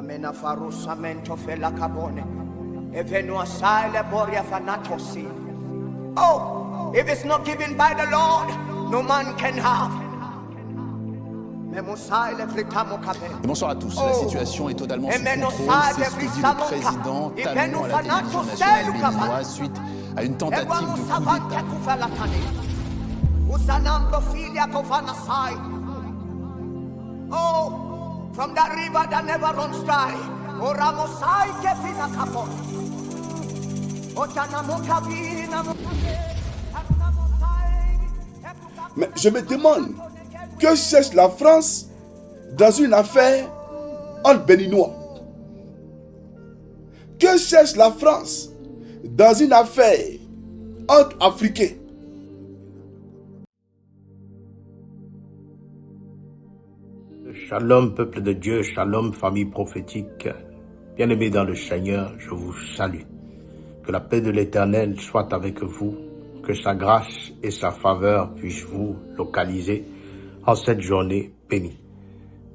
Amena farusamento fela cabone. Evenua sile boria fanatosi. Oh, if it's not given by the Lord, no man can have. Bonsoir à tous. La situation est totalement sous contrôle. C'est ce que dit le président Talon à la télévision nationale béninoise suite à une tentative de coup d'État. Oh, from that river that never runs dry. Oramosai kefina kapon. Mais je me demande, que cherche la France dans une affaire entre Béninois? Que cherche la France dans une affaire entre Africains? Shalom, peuple de Dieu, shalom, famille prophétique. Bien-aimés dans le Seigneur, je vous salue. Que la paix de l'Éternel soit avec vous, que sa grâce et sa faveur puissent vous localiser en cette journée bénie.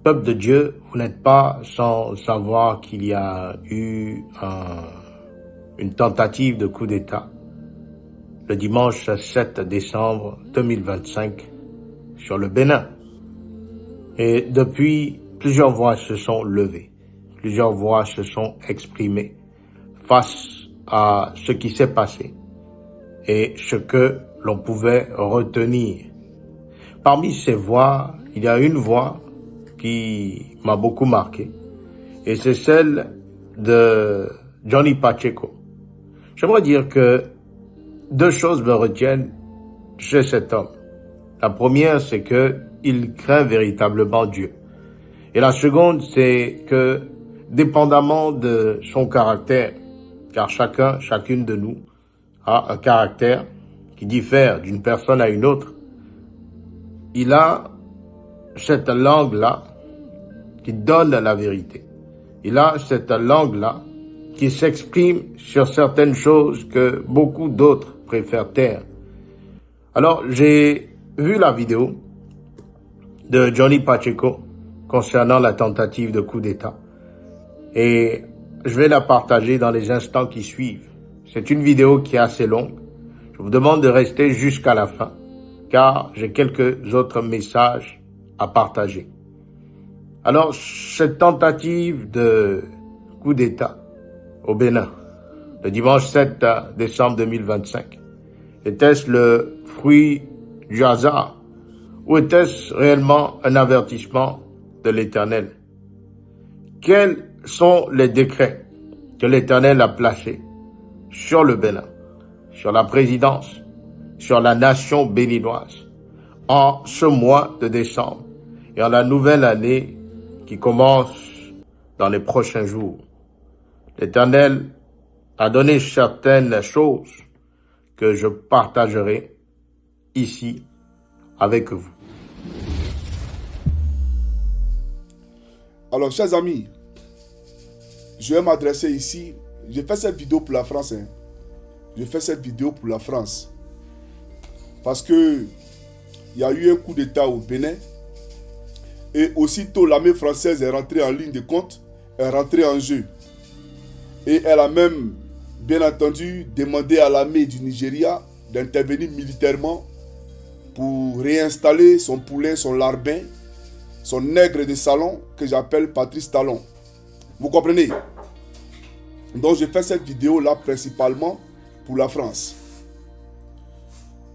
Peuple de Dieu, vous n'êtes pas sans savoir qu'il y a eu une tentative de coup d'État le dimanche 7 décembre 2025 sur le Bénin. Et depuis, plusieurs voix se sont levées, plusieurs voix se sont exprimées face à ce qui s'est passé et ce que l'on pouvait retenir. Parmi ces voix, il y a une voix qui m'a beaucoup marqué, et c'est celle de Johnny Pacheco. J'aimerais dire que deux choses me retiennent chez cet homme. La première, c'est que il craint véritablement Dieu. Et la seconde, c'est que, dépendamment de son caractère, car chacune de nous a un caractère qui diffère d'une personne à une autre, il a cette langue-là qui donne la vérité. Il a cette langue-là qui s'exprime sur certaines choses que beaucoup d'autres préfèrent taire. Alors, j'ai vu la vidéo de Johnny Pacheco concernant la tentative de coup d'État. Et je vais la partager dans les instants qui suivent. C'est une vidéo qui est assez longue. Je vous demande de rester jusqu'à la fin, car j'ai quelques autres messages à partager. Alors, cette tentative de coup d'État au Bénin, le dimanche 7 décembre 2025, était-ce le fruit du hasard? Ou était-ce réellement un avertissement de l'Éternel? Quels sont les décrets que l'Éternel a placés sur le Bénin, sur la présidence, sur la nation béninoise, en ce mois de décembre et en la nouvelle année qui commence dans les prochains jours? L'Éternel a donné certaines choses que je partagerai ici avec vous. Alors, chers amis, je vais m'adresser ici. J'ai fait cette vidéo pour la France. Je fais cette vidéo pour la France. Parce que il y a eu un coup d'État au Bénin. Et aussitôt, l'armée française est rentrée en ligne de compte, est rentrée en jeu. Et elle a même, bien entendu, demandé à l'armée du Nigeria d'intervenir militairement pour réinstaller son poulain, son larbin, son nègre de salon que j'appelle Patrice Talon. Vous comprenez? Donc j'ai fait cette vidéo-là principalement pour la France.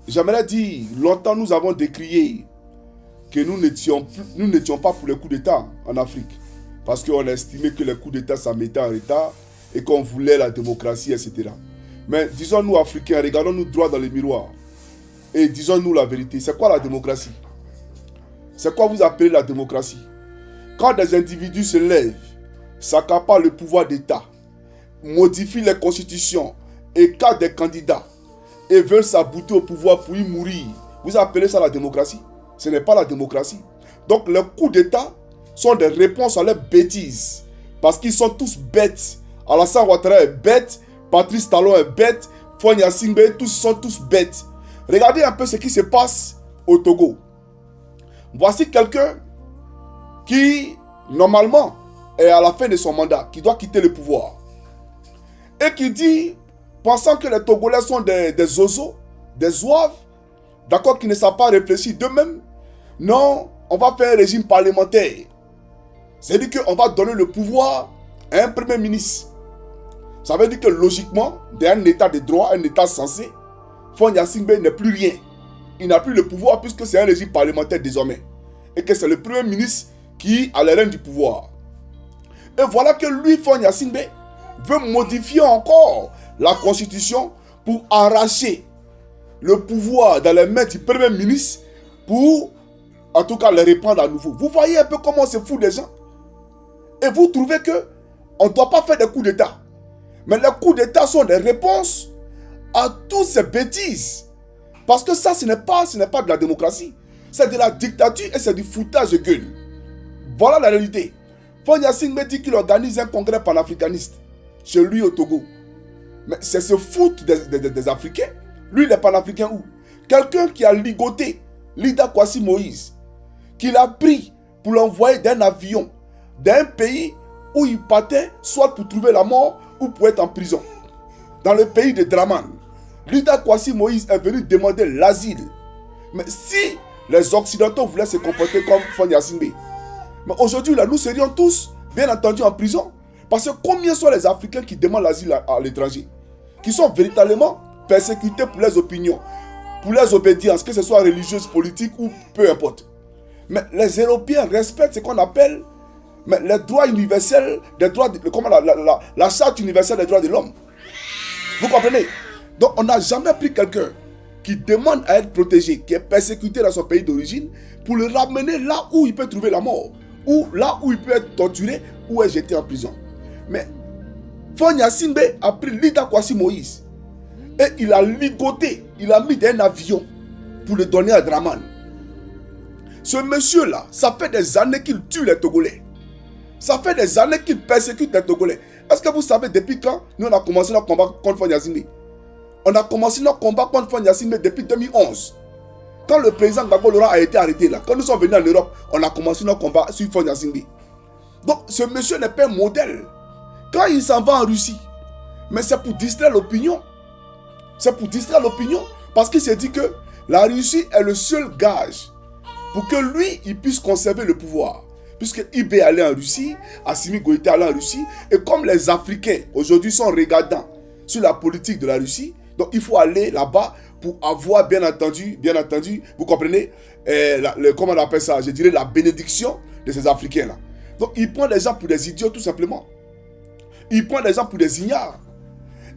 J'aimerais dire, longtemps nous avons décrié que nous n'étions pas pour les coups d'État en Afrique. Parce qu'on estimait que les coups d'État ça mettait en retard et qu'on voulait la démocratie, etc. Mais disons-nous Africains, regardons-nous droit dans les miroirs. Et disons-nous la vérité, c'est quoi la démocratie? C'est quoi vous appelez la démocratie? Quand des individus se lèvent, s'accaparent le pouvoir d'État, modifient les constitutions, écartent des candidats et veulent s'abouter au pouvoir pour y mourir, vous appelez ça la démocratie? Ce n'est pas la démocratie. Donc les coups d'État sont des réponses à leurs bêtises. Parce qu'ils sont tous bêtes. Alassane Ouattara est bête, Patrice Talon est bête, Fonya Singbe, tous sont tous bêtes. Regardez un peu ce qui se passe au Togo. Voici quelqu'un qui, normalement, et à la fin de son mandat, qui doit quitter le pouvoir. Et qui dit, pensant que les Togolais sont des zozos, des zouaves, d'accord, qui ne savent pas réfléchir d'eux-mêmes, non, on va faire un régime parlementaire. C'est-à-dire qu'on va donner le pouvoir à un premier ministre. Ça veut dire que logiquement, d'un état de droit, un état censé, Fagne Gnassingbé n'est plus rien. Il n'a plus le pouvoir puisque c'est un régime parlementaire désormais. Et que c'est le premier ministre qui a les rênes du pouvoir. Et voilà que lui, Fagne Gnassingbé, veut modifier encore la constitution pour arracher le pouvoir dans les mains du premier ministre pour, en tout cas, les reprendre à nouveau. Vous voyez un peu comment on se fout des gens. Et vous trouvez que on ne doit pas faire des coups d'État. Mais les coups d'État sont des réponses à toutes ces bêtises. Parce que ça, ce n'est pas de la démocratie. C'est de la dictature et c'est du foutage de gueule. Voilà la réalité. Fagne Gnassingbé dit qu'il organise un congrès panafricaniste chez lui au Togo. Mais c'est se foutre des Africains. Lui, il est panafricain où? Quelqu'un qui a ligoté Lida Kwasi Moïse, qu'il a pris pour l'envoyer d'un avion d'un pays où il partait soit pour trouver la mort ou pour être en prison. Dans le pays de Draman, Lida Kwasi Moïse est venu demander l'asile. Mais si les Occidentaux voulaient se comporter comme Fagne Gnassingbé, mais aujourd'hui, là, nous serions tous, bien entendu, en prison. Parce que combien sont les Africains qui demandent l'asile à l'étranger, qui sont véritablement persécutés pour leurs opinions, pour leurs obédiences, que ce soit religieuses, politiques ou peu importe. Mais les Européens respectent ce qu'on appelle les droits universels, la charte universelle des droits de l'homme. Vous comprenez? Donc on n'a jamais pris quelqu'un qui demande à être protégé, qui est persécuté dans son pays d'origine, pour le ramener là où il peut trouver la mort, ou là où il peut être torturé, ou être jeté en prison. Mais Fagne Gnassingbé a pris Lida Kwasi Moïse et il a ligoté, il a mis dans un avion pour le donner à Draman. Ce monsieur-là, ça fait des années qu'il tue les Togolais. Ça fait des années qu'il persécute les Togolais. Est-ce que vous savez depuis quand nous on a commencé notre combat contre Fagne Gnassingbé? On a commencé notre combat contre Fagne Gnassingbé depuis 2011. Quand le président Gbagbo Laurent a été arrêté là, quand nous sommes venus en Europe, on a commencé notre combat sur Fagne Gnassingbé. Donc ce monsieur n'est pas un modèle. Quand il s'en va en Russie, mais c'est pour distraire l'opinion. C'est pour distraire l'opinion parce qu'il s'est dit que la Russie est le seul gage pour que lui, il puisse conserver le pouvoir. Puisque Ibé allait en Russie, Assimi Goïta allait en Russie, et comme les Africains aujourd'hui sont regardants sur la politique de la Russie, donc il faut aller là-bas pour avoir bien entendu, vous comprenez, comment on appelle ça, je dirais la bénédiction de ces Africains-là. Donc il prend les gens pour des idiots tout simplement. Il prend les gens pour des ignares.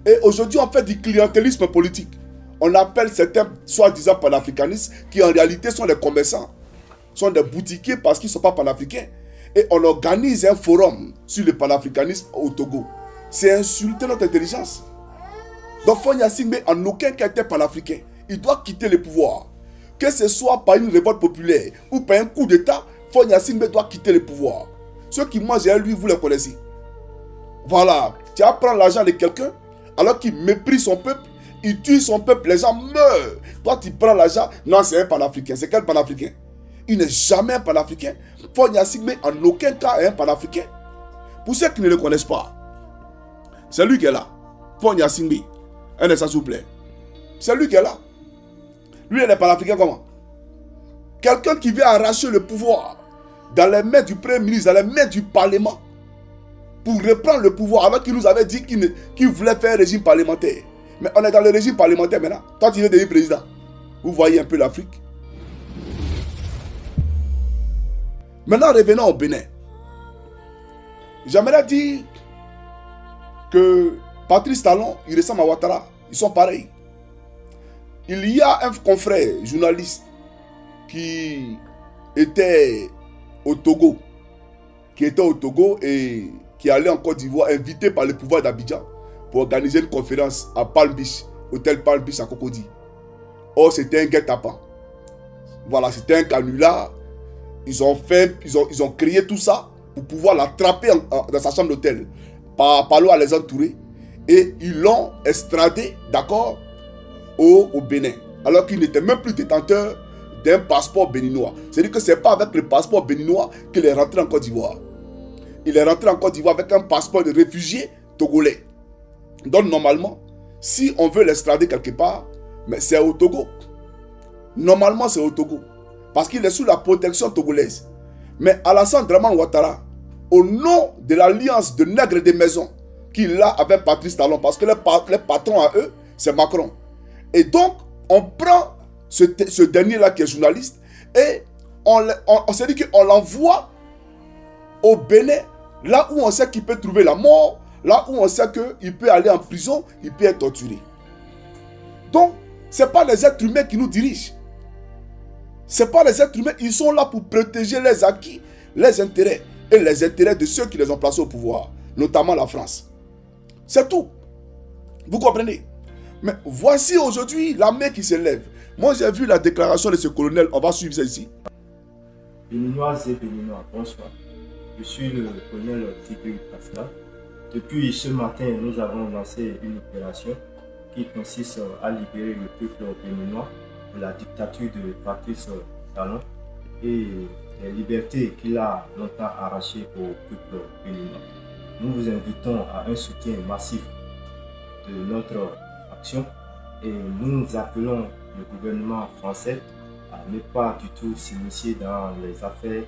Et aujourd'hui on fait du clientélisme politique. On appelle certains soi-disant panafricanistes qui en réalité sont des commerçants, sont des boutiquiers parce qu'ils ne sont pas panafricains. Et on organise un forum sur le panafricanisme au Togo. C'est insulter notre intelligence. Donc Fagne Gnassingbé en aucun cas était panafricain. Il doit quitter le pouvoir. Que ce soit par une révolte populaire ou par un coup d'État, Fagne Gnassingbé doit quitter le pouvoir. Ceux qui mangent à lui, vous les connaissez. Voilà. Tu vas prendre l'argent de quelqu'un alors qu'il méprise son peuple, il tue son peuple, les gens meurent. Toi tu prends l'argent, non c'est un panafricain. C'est quel panafricain? Il n'est jamais un panafricain. Fagne Gnassingbé en aucun cas est un panafricain. Pour ceux qui ne le connaissent pas, c'est lui qui est là. Fagne Gnassingbé. Un instant s'il vous plaît. C'est lui qui est là. Lui il est panafricain comment? Quelqu'un qui veut arracher le pouvoir dans les mains du premier ministre, dans les mains du parlement, pour reprendre le pouvoir, alors qu'il nous avait dit qu'il voulait faire un régime parlementaire. Mais on est dans le régime parlementaire maintenant. Toi tu veux devenir président. Vous voyez un peu l'Afrique. Maintenant, revenons au Bénin. J'aimerais dire que Patrice Talon, il ressemble à Ouattara. Ils sont pareils. Il y a un confrère, journaliste, qui était au Togo. Et qui allait en Côte d'Ivoire, invité par le pouvoir d'Abidjan pour organiser une conférence à Palm Beach, hôtel Palm Beach à Cocody. Or, c'était un guet-apens. Voilà, c'était un canular. Ils ont créé tout ça pour pouvoir l'attraper dans sa chambre d'hôtel. Par l'eau à les entourer. Et ils l'ont extradé, d'accord, au Bénin. Alors qu'il n'était même plus détenteur d'un passeport béninois. C'est-à-dire que ce n'est pas avec le passeport béninois qu'il est rentré en Côte d'Ivoire. il est rentré en Côte d'Ivoire avec un passeport de réfugié togolais. Donc normalement, si on veut l'extrader quelque part, mais c'est au Togo. Normalement, c'est au Togo. Parce qu'il est sous la protection togolaise. Mais Alassane Dramane Ouattara, au nom de l'alliance de nègres des maisons qu'il a avec Patrice Talon, parce que les patrons à eux, c'est Macron. Et donc, on prend ce dernier-là qui est journaliste et on s'est dit qu'on l'envoie au Bénin, là où on sait qu'il peut trouver la mort, là où on sait qu'il peut aller en prison, il peut être torturé. Donc, ce n'est pas les êtres humains qui nous dirigent. Ce n'est pas les êtres humains, ils sont là pour protéger les acquis, les intérêts et les intérêts de ceux qui les ont placés au pouvoir, notamment la France. C'est tout. Vous comprenez? Mais voici aujourd'hui l'armée qui se lève. Moi, j'ai vu la déclaration de ce colonel, on va suivre ça ici. Béninoises et Béninois, bonsoir. Je suis le colonel Tigui Pascal. Depuis ce matin, nous avons lancé une opération qui consiste à libérer le peuple béninois de la dictature de Patrice Talon et les libertés qu'il a longtemps arrachées au peuple béninois. Nous vous invitons à un soutien massif de notre action et nous appelons le gouvernement français à ne pas du tout s'initier dans les affaires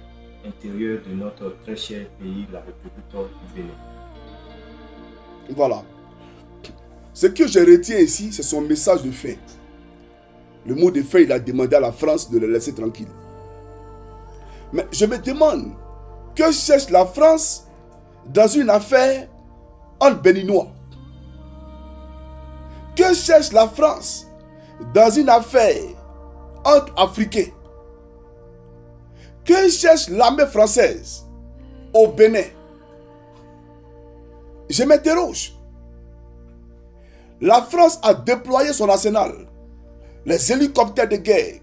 intérieures de notre très cher pays, la République du Bénin. Voilà. Ce que je retiens ici, c'est son message de fin. Le mot de fin, il a demandé à la France de le laisser tranquille. Mais je me demande, que cherche la France dans une affaire entre Béninois? Que cherche la France dans une affaire entre Africains? Que cherche l'armée française au Bénin? Je m'interroge. La France a déployé son arsenal, les hélicoptères de guerre.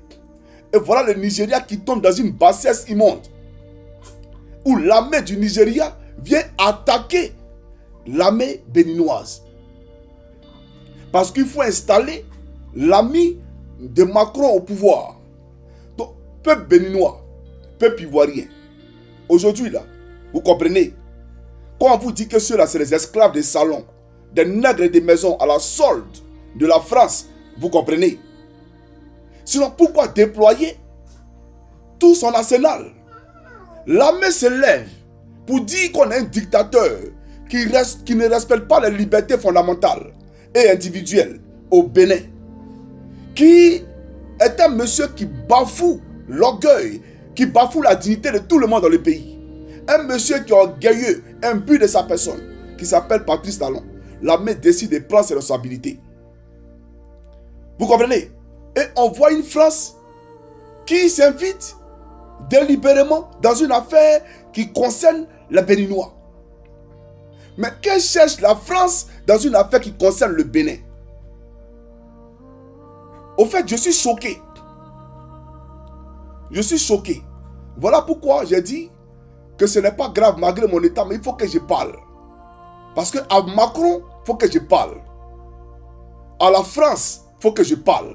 Et voilà le Nigeria qui tombe dans une bassesse immonde, où l'armée du Nigeria vient attaquer l'armée béninoise. Parce qu'il faut installer l'ami de Macron au pouvoir. Donc, peuple béninois, peuple ivoirien, aujourd'hui là, vous comprenez, quand on vous dit que ceux-là, c'est les esclaves des salons, des nègres des maisons à la solde de la France, vous comprenez? Sinon, pourquoi déployer tout son arsenal? L'armée se lève pour dire qu'on est un dictateur qui ne respecte pas les libertés fondamentales et individuelles au Bénin, qui est un monsieur qui bafoue l'orgueil, qui bafoue la dignité de tout le monde dans le pays. Un monsieur qui est orgueilleux, imbu de sa personne, qui s'appelle Patrice Talon. L'armée décide de prendre ses responsabilités. Vous comprenez? Et on voit une France qui s'invite délibérément dans une affaire qui concerne les Béninois. Mais que cherche la France dans une affaire qui concerne le Bénin? Au fait, je suis choqué. Je suis choqué. Voilà pourquoi j'ai dit que ce n'est pas grave malgré mon état, mais il faut que je parle. Parce qu'à Macron, il faut que je parle. À la France, il faut que je parle.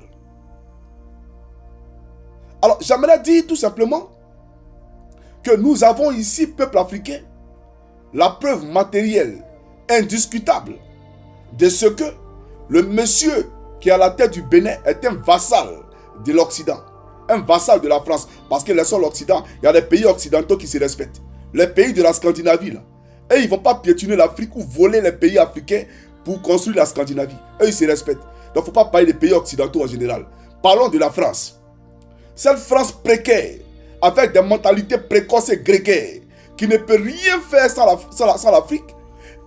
Alors, j'aimerais dire tout simplement que nous avons ici, peuple africain, la preuve matérielle, indiscutable, de ce que le monsieur qui est à la tête du Bénin est un vassal de l'Occident, un vassal de la France. Parce que laissons l'Occident, il y a des pays occidentaux qui se respectent. Les pays de la Scandinavie, là. Et ils ne vont pas piétiner l'Afrique ou voler les pays africains pour construire la Scandinavie. Eux, ils se respectent. Donc, il ne faut pas parler des pays occidentaux en général. Parlons de la France. Cette France précaire, avec des mentalités précoces et grégaires, qui ne peut rien faire sans l'Afrique,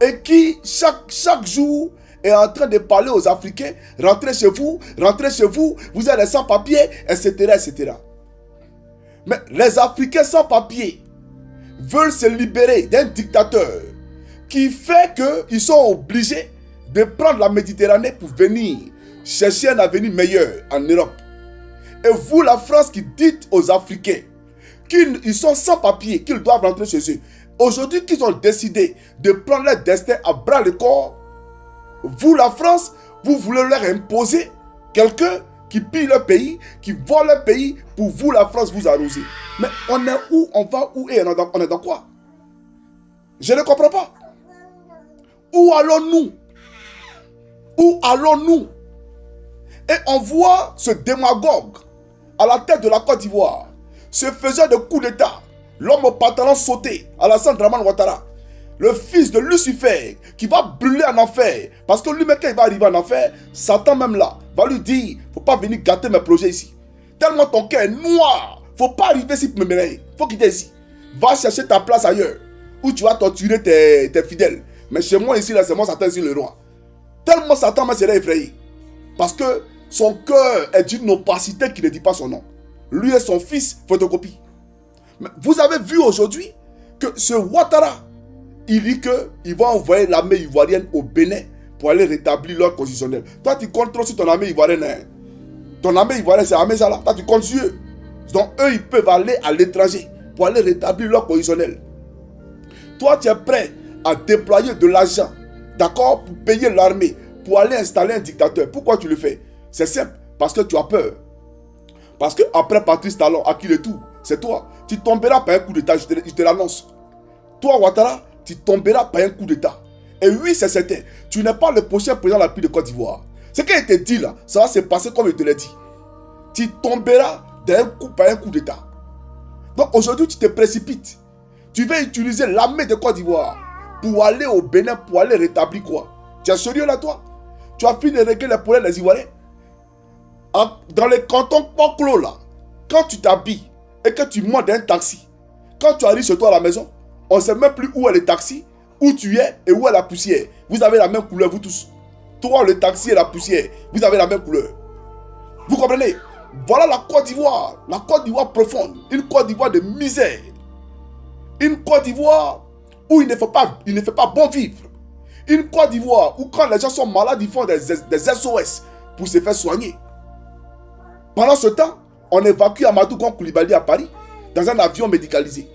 et qui, chaque jour, est en train de parler aux Africains, rentrez chez vous, vous êtes les sans-papiers, etc., etc. Mais les Africains sans-papiers veulent se libérer d'un dictateur qui fait qu'ils sont obligés de prendre la Méditerranée pour venir chercher un avenir meilleur en Europe. Et vous, la France, qui dites aux Africains qu'ils sont sans papier, qu'ils doivent rentrer chez eux. Aujourd'hui, qu'ils ont décidé de prendre leur destin à bras le corps, vous, la France, vous voulez leur imposer quelqu'un qui pille leur pays, qui vole leur pays, pour vous, la France, vous arroser. Mais on est où? On va où? Et on est dans quoi? Je ne comprends pas. Où allons-nous? Où allons-nous? Et on voit ce démagogue à la tête de la Côte d'Ivoire, ce faiseur de coup d'État, l'homme au pantalon sauté, Alassane Dramane Ouattara, le fils de Lucifer, qui va brûler en enfer. Parce que lui-même, quand il va arriver en enfer, Satan même là, va lui dire, faut pas venir gâter mes projets ici. Tellement ton cœur est noir, faut pas arriver ici pour me mêler. Faut quitter ici. Va chercher ta place ailleurs, où tu vas torturer tes fidèles. Mais chez moi ici, là, c'est moi Satan ici le roi. Tellement Satan m'a serait effrayé. Parce que son cœur est d'une opacité qui ne dit pas son nom. Lui et son fils, photocopie. Mais vous avez vu aujourd'hui que ce Ouattara, il dit qu'il va envoyer l'armée ivoirienne au Bénin pour aller rétablir l'ordre constitutionnel. Toi, tu comptes trop sur ton armée ivoirienne. Hein? Ton armée ivoirienne, c'est l'armée ça là. Toi, tu comptes sur eux. Donc, eux, ils peuvent aller à l'étranger pour aller rétablir l'ordre constitutionnel. Toi, tu es prêt à déployer de l'argent, d'accord, pour payer l'armée, pour aller installer un dictateur. Pourquoi tu le fais? C'est simple, parce que tu as peur. Parce que après Patrice Talon, à qui le tout, c'est toi. Tu tomberas par un coup d'état, je te l'annonce. Toi, Ouattara, tu tomberas par un coup d'état. Et oui, c'est certain, tu n'es pas le prochain président de la République de Côte d'Ivoire. Ce qui a été dit là, ça va se passer comme je te l'ai dit. Tu tomberas par un coup d'état. Donc aujourd'hui, tu te précipites. Tu veux utiliser l'armée de Côte d'Ivoire pour aller au Bénin, pour aller rétablir quoi? Tu es sérieux là, toi? Tu as fini de régler les problèmes des Ivoiriens? Dans les cantons pas clos là, quand tu t'habilles et que tu montes dans un taxi, quand tu arrives chez toi à la maison, on ne sait même plus où est le taxi, où tu es et où est la poussière. Vous avez la même couleur, vous tous. Toi, le taxi et la poussière, vous avez la même couleur. Vous comprenez? Voilà la Côte d'Ivoire profonde, une Côte d'Ivoire de misère. Une Côte d'Ivoire où il ne fait pas bon vivre. Une Côte d'Ivoire où quand les gens sont malades, ils font des SOS pour se faire soigner. Pendant ce temps, on évacue Amadou Gon Coulibaly à Paris dans un avion médicalisé.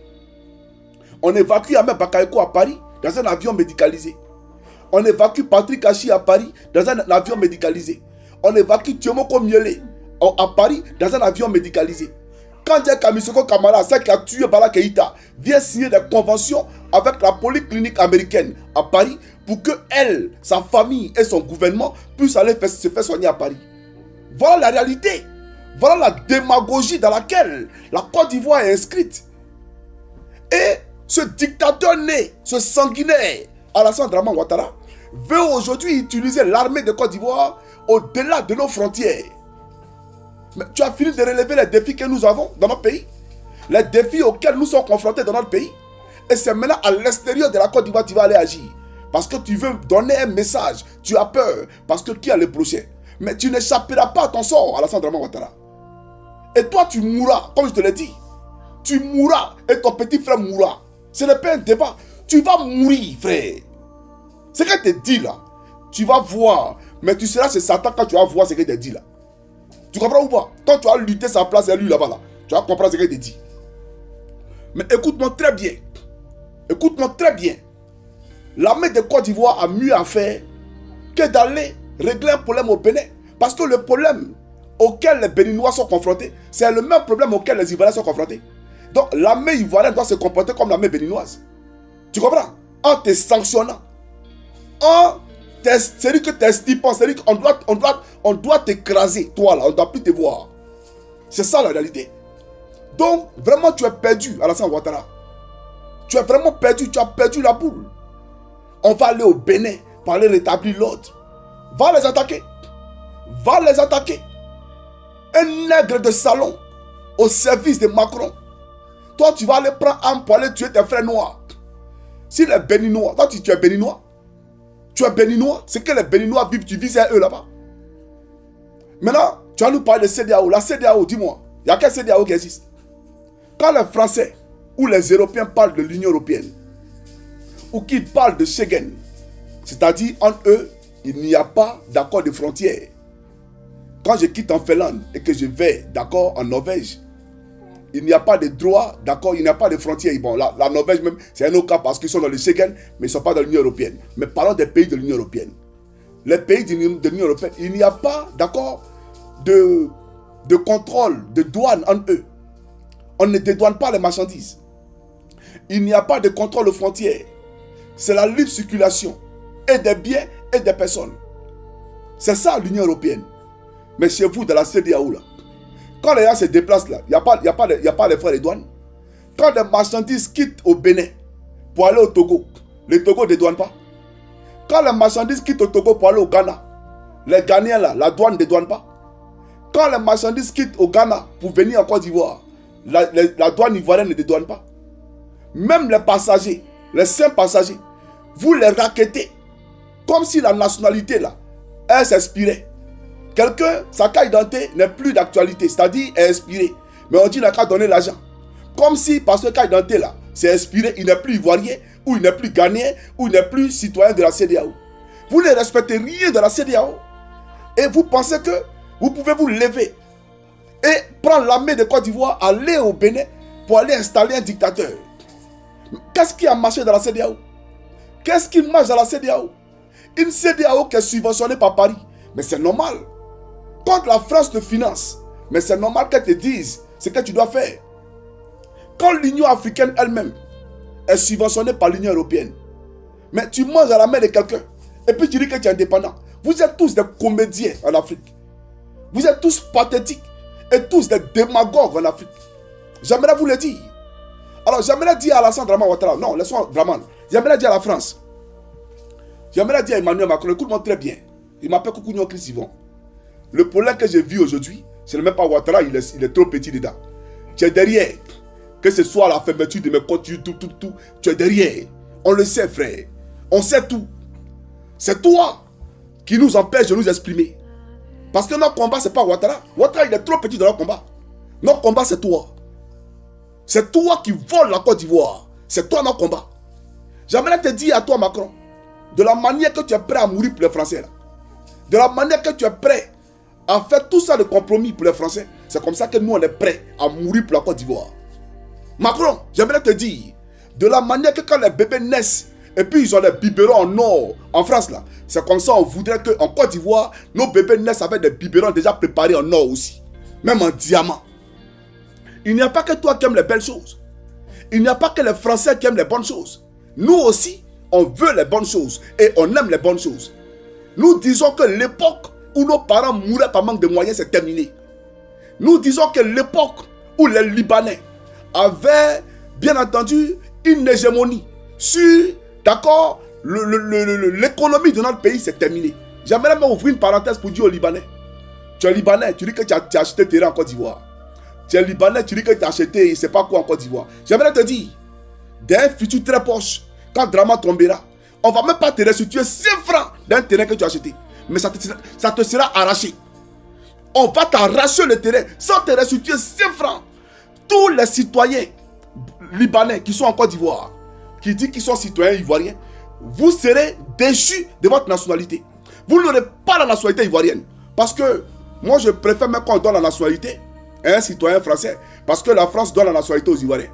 On évacue Ahmed Bakayoko à Paris dans un avion médicalisé. On évacue Patrick Achi à Paris dans un avion médicalisé. On évacue Thiomoko Miele à Paris dans un avion médicalisé. Quand Dieu Kamisoko Kamara, celle qui a tué Bala Keïta, vient signer des conventions avec la polyclinique américaine à Paris pour que elle, sa famille et son gouvernement puissent aller se faire soigner à Paris. Voilà la réalité. Voilà la démagogie dans laquelle la Côte d'Ivoire est inscrite. Et ce dictateur né, ce sanguinaire, Alassane Dramane Ouattara, veut aujourd'hui utiliser l'armée de Côte d'Ivoire au-delà de nos frontières. Mais tu as fini de relever les défis que nous avons dans notre pays, les défis auxquels nous sommes confrontés dans notre pays. Et c'est maintenant à l'extérieur de la Côte d'Ivoire que tu vas aller agir. Parce que tu veux donner un message, tu as peur, parce que qui a le prochain? Mais tu n'échapperas pas à ton sort, Alassane Dramane Ouattara. Et toi, tu mourras, comme je te l'ai dit. Tu mourras et ton petit frère mourra. Ce n'est pas un débat. Tu vas mourir, frère. Ce qu'elle te dit là, tu vas voir. Mais tu seras chez Satan quand tu vas voir ce qu'elle te dit là. Tu comprends ou pas? Quand tu vas lutter sa place et lui là-bas là, tu vas comprendre ce qu'elle te dit. Mais écoute-moi très bien. Écoute-moi très bien. L'armée de Côte d'Ivoire a mieux à faire que d'aller régler un problème au Bénin. Parce que le problème auquel les Béninois sont confrontés, c'est le même problème auquel les Ivoiriens sont confrontés. Donc l'armée ivoirienne doit se comporter comme l'armée béninoise. Tu comprends? En te sanctionnant. C'est-à-dire que t'es stipant, c'est-à-dire qu'on doit t'écraser, toi là, on ne doit plus te voir. C'est ça la réalité. Donc, vraiment, tu es perdu, Alassane Ouattara. Tu es vraiment perdu, tu as perdu la boule. On va aller au Bénin pour aller rétablir l'ordre. Va les attaquer. Va les attaquer. Un nègre de salon au service de Macron. Toi, tu vas aller prendre arme pour aller tuer tes frères noirs. Si les Béninois, toi, tu es Béninois. Tu es Béninois, c'est que les Béninois vivent, tu vis à eux là-bas. Maintenant, tu vas nous parler de CEDEAO. La CEDEAO, dis-moi, il n'y a qu'un CEDEAO qui existe. Quand les Français ou les Européens parlent de l'Union Européenne, ou qu'ils parlent de Schengen, c'est-à-dire entre eux, il n'y a pas d'accord de frontières. Quand je quitte en Finlande et que je vais, d'accord, en Norvège, il n'y a pas de droit, d'accord, il n'y a pas de frontières. Bon, la Norvège même, c'est un autre cas parce qu'ils sont dans le Schengen, mais ils ne sont pas dans l'Union Européenne. Mais parlons des pays de l'Union Européenne. Les pays de l'Union Européenne, il n'y a pas, d'accord, de contrôle, de douane entre eux. On ne dédouane pas les marchandises. Il n'y a pas de contrôle aux frontières. c'est la libre circulation et des biens et des personnes. C'est ça l'Union européenne. Mais chez vous, dans la CEDEAO, là, quand les gens se déplacent là, il n'y a pas les frais de douane. Quand des marchandises quittent au Bénin pour aller au Togo, le Togo ne dédouane pas. Quand les marchandises quittent au Togo pour aller au Ghana, les Ghanéens là, la douane ne dédouane pas. Quand les marchandises quittent au Ghana pour venir en Côte d'Ivoire, la douane ivoirienne ne dédouane pas. Même les passagers, les simples passagers, vous les raquettez comme si la nationalité là, elle s'expirait. Quelqu'un, sa carte d'identité n'est plus d'actualité, c'est-à-dire est expirée. Mais on dit qu'il n'a qu'à donner l'argent. Comme si, parce que la carte d'identité là, c'est expiré, il n'est plus ivoirien, ou il n'est plus ghanéen, ou il n'est plus citoyen de la CEDEAO. Vous ne respectez rien de la CEDEAO. Et vous pensez que vous pouvez vous lever et prendre l'armée de Côte d'Ivoire, aller au Bénin pour aller installer un dictateur. Qu'est-ce qui a marché dans la CEDEAO? Qu'est-ce qui marche dans la CEDEAO? Une CEDEAO qui est subventionnée par Paris. Mais c'est normal. Quand la France te finance, mais c'est normal qu'elle te dise ce que tu dois faire. Quand l'Union africaine elle-même est subventionnée par l'Union européenne, mais tu manges à la main de quelqu'un et puis tu dis que tu es indépendant. Vous êtes tous des comédiens en Afrique. Vous êtes tous pathétiques et tous des démagogues en Afrique. J'aimerais vous le dire. Alors j'aimerais dire à Alassane Dramane Ouattara, non, laissons Dramane. J'aimerais dire à la France. J'aimerais dire à Emmanuel Macron, écoute-moi très bien. Il m'appelle Koukounion Chris Yvon. Le problème que j'ai vu aujourd'hui, ce n'est même pas Ouattara, il est trop petit dedans. Tu es derrière. Que ce soit la fermeture de mes comptes YouTube, tout. Tu es derrière. On le sait, frère. On sait tout. C'est toi qui nous empêche de nous exprimer. Parce que notre combat, ce n'est pas Ouattara. Ouattara, il est trop petit dans notre combat. Notre combat, c'est toi. C'est toi qui vole la Côte d'Ivoire. C'est toi notre combat. J'aimerais te dire à toi, Macron, de la manière que tu es prêt à mourir pour les Français, là, de la manière que tu es prêt à faire tout ça de compromis pour les Français, c'est comme ça que nous, on est prêts à mourir pour la Côte d'Ivoire. Macron, j'aimerais te dire, de la manière que quand les bébés naissent, et puis ils ont des biberons en or, en France là, c'est comme ça on voudrait qu'en Côte d'Ivoire, nos bébés naissent avec des biberons déjà préparés en or aussi, même en diamant. Il n'y a pas que toi qui aimes les belles choses. Il n'y a pas que les Français qui aiment les bonnes choses. Nous aussi, on veut les bonnes choses et on aime les bonnes choses. Nous disons que l'époque où nos parents mouraient par manque de moyens, c'est terminé. Nous disons que l'époque où les Libanais avaient, bien entendu, une hégémonie sur, d'accord, l'économie de notre pays, c'est terminé. J'aimerais même ouvrir une parenthèse pour dire aux Libanais. Tu es Libanais, tu dis que tu as acheté terrain en Côte d'Ivoire. Tu es Libanais, tu dis que tu as acheté, je ne sais pas quoi en Côte d'Ivoire. J'aimerais te dire, d'un futur très proche, quand Drama tombera, on ne va même pas te restituer 5 francs d'un terrain que tu as acheté. Mais ça te sera arraché. On va t'arracher le terrain sans te restituer 5 francs. Tous les citoyens libanais qui sont en Côte d'Ivoire, qui disent qu'ils sont citoyens ivoiriens, vous serez déchus de votre nationalité. Vous n'aurez pas la nationalité ivoirienne. Parce que moi, je préfère même qu'on donne la nationalité à un citoyen français. Parce que la France donne la nationalité aux Ivoiriens.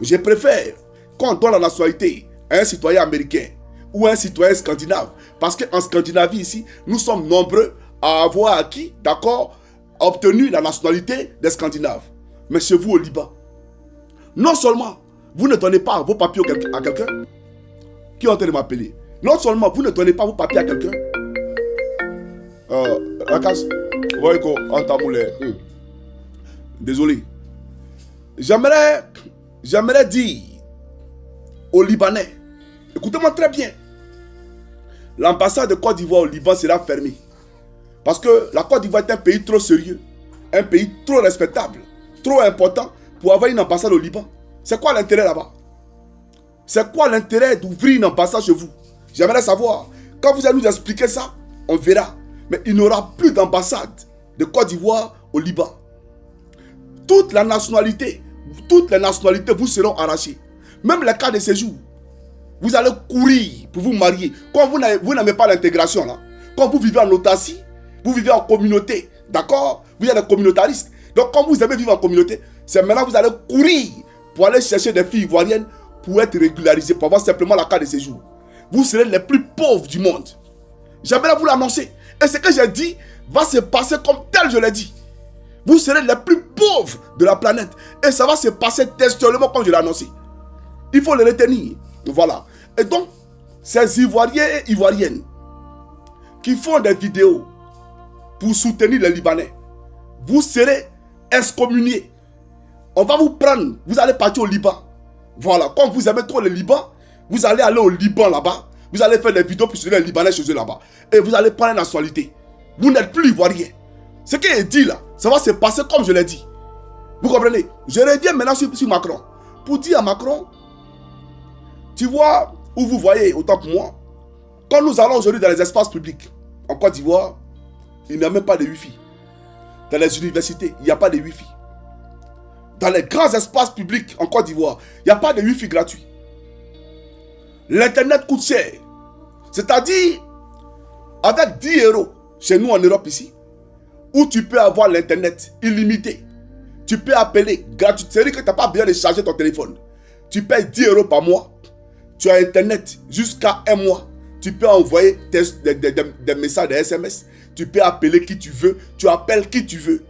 Je préfère qu'on donne la nationalité à un citoyen américain ou un citoyen scandinave. Parce qu'en Scandinavie, ici, nous sommes nombreux à avoir acquis, d'accord, obtenu la nationalité des Scandinaves. Mais chez vous au Liban, non seulement vous ne donnez pas vos papiers à quelqu'un qui est en train de m'appeler, non seulement vous ne donnez pas vos papiers à quelqu'un, Rakas, voyez qu'on entame les. Désolé. J'aimerais dire aux Libanais, écoutez-moi très bien, l'ambassade de Côte d'Ivoire au Liban sera fermée. Parce que la Côte d'Ivoire est un pays trop sérieux, un pays trop respectable, trop important pour avoir une ambassade au Liban. C'est quoi l'intérêt là-bas? C'est quoi l'intérêt d'ouvrir une ambassade chez vous? J'aimerais savoir. Quand vous allez nous expliquer ça, on verra. Mais il n'y aura plus d'ambassade de Côte d'Ivoire au Liban. Toutes les nationalités vous seront arrachées. Même les cas de séjour. Vous allez courir pour vous marier. Quand vous n'aimez pas l'intégration là, quand vous vivez en autarcie, vous vivez en communauté, d'accord? Vous êtes des communautaristes. Donc quand vous aimez vivre en communauté, c'est maintenant que vous allez courir pour aller chercher des filles ivoiriennes pour être régularisées, pour avoir simplement la carte de séjour. Vous serez les plus pauvres du monde. J'aimerais vous l'annoncer. Et ce que j'ai dit va se passer comme tel je l'ai dit. Vous serez les plus pauvres de la planète. Et ça va se passer textuellement comme je l'ai annoncé. Il faut le retenir. Voilà. Et donc, ces Ivoiriens et Ivoiriennes qui font des vidéos pour soutenir les Libanais, vous serez excommuniés. On va vous prendre, vous allez partir au Liban. Voilà, comme vous aimez trop le Liban, vous allez aller au Liban là-bas, vous allez faire des vidéos pour soutenir les Libanais chez eux là-bas. Et vous allez prendre la nationalité. Vous n'êtes plus Ivoirien. Ce qui est dit là, ça va se passer comme je l'ai dit. Vous comprenez? Je reviens maintenant sur Macron. Pour dire à Macron, tu vois où vous voyez autant que moi, quand nous allons aujourd'hui dans les espaces publics, en Côte d'Ivoire, il n'y a même pas de Wi-Fi. Dans les universités, il n'y a pas de Wi-Fi. Dans les grands espaces publics en Côte d'Ivoire, il n'y a pas de Wi-Fi gratuit. L'internet coûte cher. C'est-à-dire, avec 10 € chez nous en Europe ici, où tu peux avoir l'internet illimité, tu peux appeler gratuit. C'est-à-dire que tu n'as pas besoin de charger ton téléphone. Tu payes 10 € par mois, tu as internet jusqu'à un mois. Tu peux envoyer des messages, des SMS. Tu peux appeler qui tu veux. Tu appelles qui tu veux.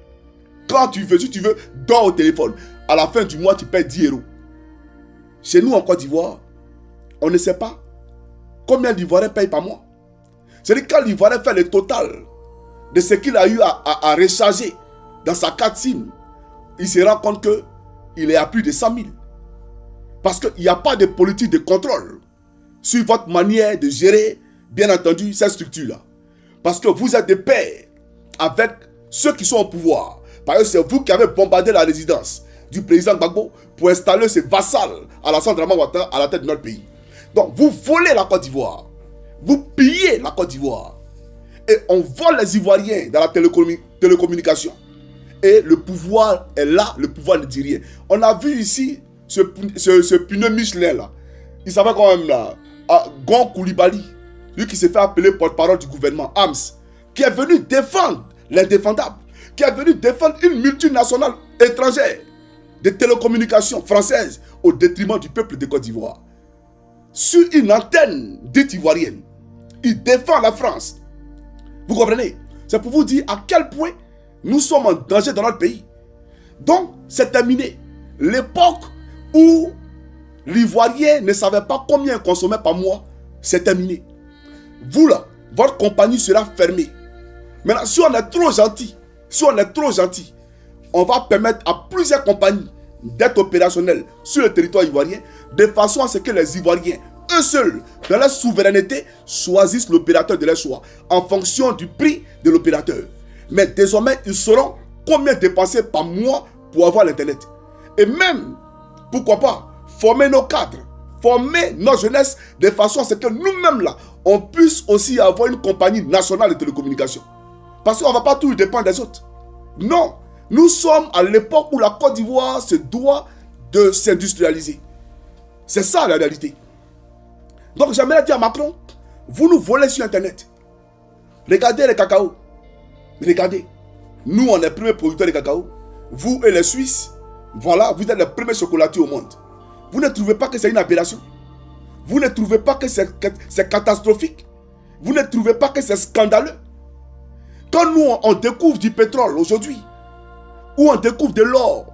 Quand tu veux, si tu veux, dors au téléphone. À la fin du mois, tu payes 10 €. Chez nous en Côte d'Ivoire, on ne sait pas combien l'Ivoirien paye par mois. C'est-à-dire quand l'Ivoirien fait le total de ce qu'il a eu à recharger dans sa carte SIM, il se rend compte qu'il est à plus de 100 000. Parce qu'il n'y a pas de politique de contrôle sur votre manière de gérer, bien entendu, cette structure-là. Parce que vous êtes de pair avec ceux qui sont au pouvoir. Par exemple, c'est vous qui avez bombardé la résidence du président Gbagbo pour installer ses vassals à la Draman Ouattara à la tête de notre pays. Donc, vous volez la Côte d'Ivoire. Vous pillez la Côte d'Ivoire. Et on vole les Ivoiriens dans la télécommunication. Et le pouvoir est là, le pouvoir ne dit rien. On a vu ici ce puneux Michelin là. Il s'appelle quand même là, Gon Koulibaly, lui qui s'est fait appeler porte-parole du gouvernement, AMS, qui est venu défendre l'indéfendable, qui est venu défendre une multinationale étrangère de télécommunications françaises au détriment du peuple de Côte d'Ivoire. Sur une antenne dite ivoirienne, il défend la France. Vous comprenez? C'est pour vous dire à quel point nous sommes en danger dans notre pays. Donc, c'est terminé. L'époque où l'Ivoirien ne savait pas combien il consommait par mois, c'est terminé. Vous là, votre compagnie sera fermée. Maintenant, si on est trop gentil, on va permettre à plusieurs compagnies d'être opérationnelles sur le territoire ivoirien, de façon à ce que les Ivoiriens, eux seuls, dans leur souveraineté, choisissent l'opérateur de leur choix, en fonction du prix de l'opérateur. Mais désormais, ils sauront combien dépenser par mois pour avoir l'Internet. Et même, pourquoi pas, former nos cadres, former nos jeunesse, de façon à ce que nous-mêmes là, on puisse aussi avoir une compagnie nationale de télécommunications. Parce qu'on ne va pas tout dépendre des autres. Non, nous sommes à l'époque où la Côte d'Ivoire se doit de s'industrialiser. C'est ça la réalité. Donc j'aimerais dire à Macron, vous nous volez sur Internet. Regardez le cacao. Regardez. Nous, on est les premiers producteurs de cacao. Vous et les Suisses, voilà, vous êtes les premiers chocolatiers au monde. Vous ne trouvez pas que c'est une aberration? Vous ne trouvez pas que c'est catastrophique? Vous ne trouvez pas que c'est scandaleux? Quand nous, on découvre du pétrole aujourd'hui, ou on découvre de l'or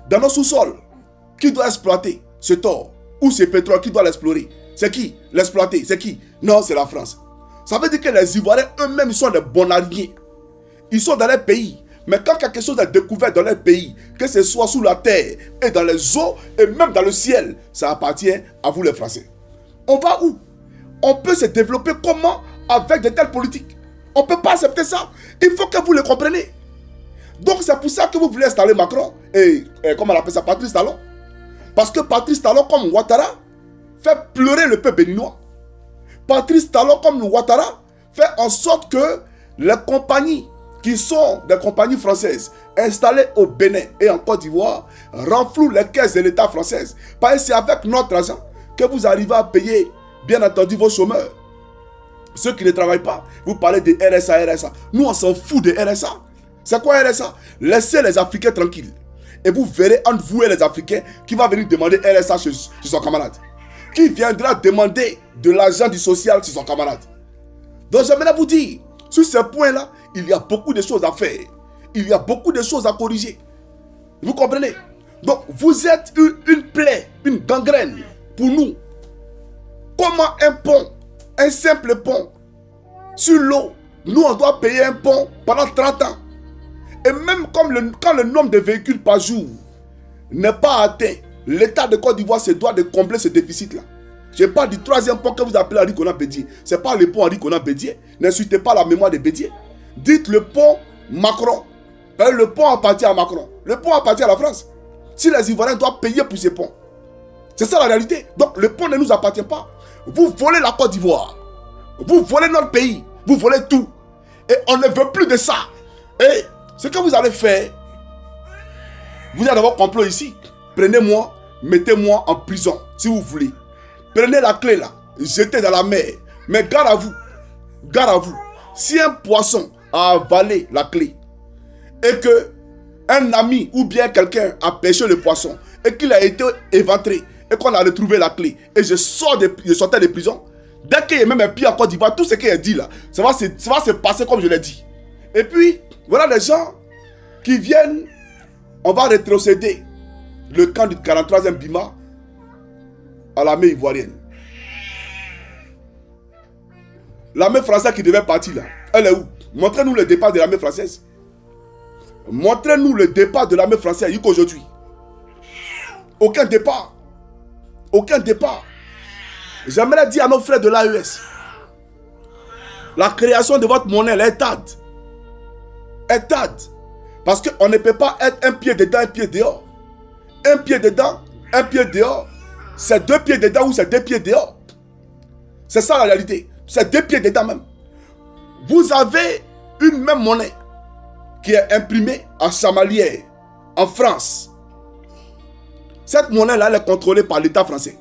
dans nos sous-sols, qui doit exploiter cet or ou ce pétrole, qui doit l'explorer? C'est qui l'exploiter? C'est qui? Non, c'est la France. Ça veut dire que les Ivoiriens eux-mêmes, ils sont des bonaliers. Ils sont dans leur pays. Mais quand quelque chose est découvert dans leur pays, que ce soit sous la terre et dans les eaux et même dans le ciel, ça appartient à vous les Français. On va où? On peut se développer comment avec de telles politiques? On ne peut pas accepter ça. Il faut que vous le compreniez. Donc c'est pour ça que vous voulez installer Macron et comment on appelle ça, Patrice Talon. Parce que Patrice Talon comme Ouattara fait pleurer le peuple béninois. Patrice Talon comme Ouattara fait en sorte que les compagnies qui sont des compagnies françaises installées au Bénin et en Côte d'Ivoire renflouent les caisses de l'État française. Parce que c'est avec notre argent que vous arrivez à payer, bien entendu, vos chômeurs. Ceux qui ne travaillent pas, vous parlez de RSA. Nous, on s'en fout de RSA. C'est quoi RSA? Laissez les Africains tranquilles. Et vous verrez entre vous et les Africains qui va venir demander RSA chez son camarade. Qui viendra demander de l'argent du social chez son camarade. Donc j'aimerais vous dire, sur ce point-là, il y a beaucoup de choses à faire. Il y a beaucoup de choses à corriger. Vous comprenez? Donc vous êtes une plaie, une gangrène pour nous. Comment un pont Un simple pont sur l'eau. Nous, on doit payer un pont pendant 30 ans. Et même comme quand le nombre de véhicules par jour n'est pas atteint, l'État de Côte d'Ivoire se doit de combler ce déficit-là. Je parle du troisième pont que vous appelez Henri Konan Bédié. Ce n'est pas le pont Henri Konan Bédié. N'insultez pas la mémoire de Bédié. Dites le pont Macron. Le pont appartient à Macron. Le pont appartient à la France. Si les Ivoiriens doivent payer pour ces ponts. C'est ça la réalité. Donc le pont ne nous appartient pas. Vous volez la Côte d'Ivoire. Vous volez notre pays. Vous volez tout. Et on ne veut plus de ça. Et ce que vous allez faire, vous allez avoir complot ici. Prenez-moi, mettez-moi en prison si vous voulez. Prenez la clé là, jetez dans la mer. Mais gare à vous, gare à vous. Si un poisson a avalé la clé et que un ami ou bien quelqu'un a pêché le poisson et qu'il a été éventré et qu'on a retrouvé la clé et je sortais de prison, dès qu'il y a même un pied en Côte d'Ivoire, tout ce qu'il a dit là, ça va se passer comme je l'ai dit. Et puis, voilà les gens qui viennent, on va rétrocéder le camp du 43e Bima à l'armée ivoirienne. L'armée française qui devait partir là, elle est où? Montrez-nous le départ de l'armée française. Montrez-nous le départ de l'armée française jusqu'aujourd'hui. Aucun départ. Aucun départ. J'aimerais dire à nos frères de l'AES, la création de votre monnaie elle est tarde. Est tarde. Parce qu'on ne peut pas être un pied dedans, un pied dehors. Un pied dedans, un pied dehors. C'est 2 pieds dedans ou c'est 2 pieds dehors. C'est ça la réalité. C'est 2 pieds dedans même. Vous avez une même monnaie qui est imprimée à Chamalières, en France. Cette monnaie-là, elle est contrôlée par l'État français.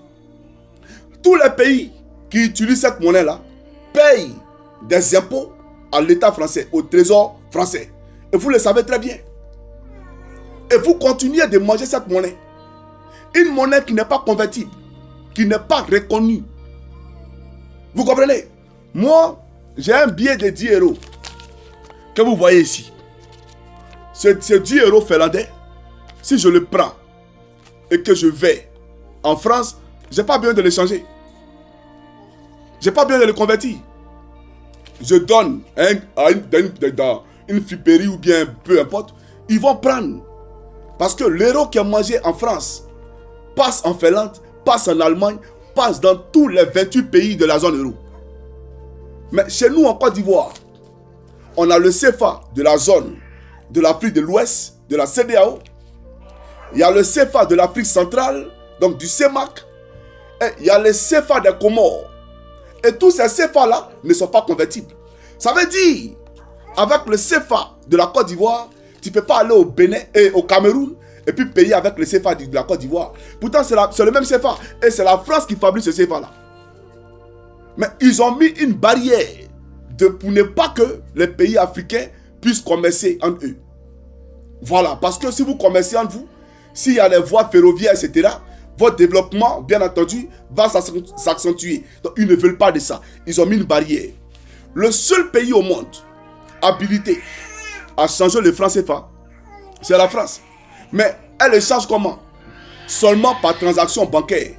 Tous les pays qui utilisent cette monnaie-là payent des impôts à l'État français, au trésor français. Et vous le savez très bien. Et vous continuez de manger cette monnaie. Une monnaie qui n'est pas convertible, qui n'est pas reconnue. Vous comprenez? Moi, j'ai un billet de 10 euros que vous voyez ici. Ce 10 euros finlandais, si je le prends et que je vais en France, je n'ai pas besoin de l'échanger. Je n'ai pas besoin de le convertir. Je donne dans une friperie ou bien peu importe, ils vont prendre. Parce que l'euro qui est mangé en France passe en Finlande, passe en Allemagne, passe dans tous les 28 pays de la zone euro. Mais chez nous en Côte d'Ivoire, on a le CFA de la zone de l'Afrique de l'Ouest, de la CEDEAO. Il y a le CFA de l'Afrique centrale, donc du CEMAC. Et il y a le CFA des Comores. Et tous ces CFA-là ne sont pas convertibles. Ça veut dire, avec le CFA de la Côte d'Ivoire, tu ne peux pas aller au Bénin et au Cameroun et puis payer avec le CFA de la Côte d'Ivoire. Pourtant, c'est le même CFA. Et c'est la France qui fabrique ce CFA-là. Mais ils ont mis une barrière pour ne pas que les pays africains puissent commercer entre eux. Voilà, parce que si vous commercez entre vous, s'il y a les voies ferroviaires, etc., votre développement, bien entendu, va s'accentuer. Donc, ils ne veulent pas de ça. Ils ont mis une barrière. Le seul pays au monde habilité à changer le franc CFA, c'est la France. Mais elle le change comment? Seulement par transaction bancaire.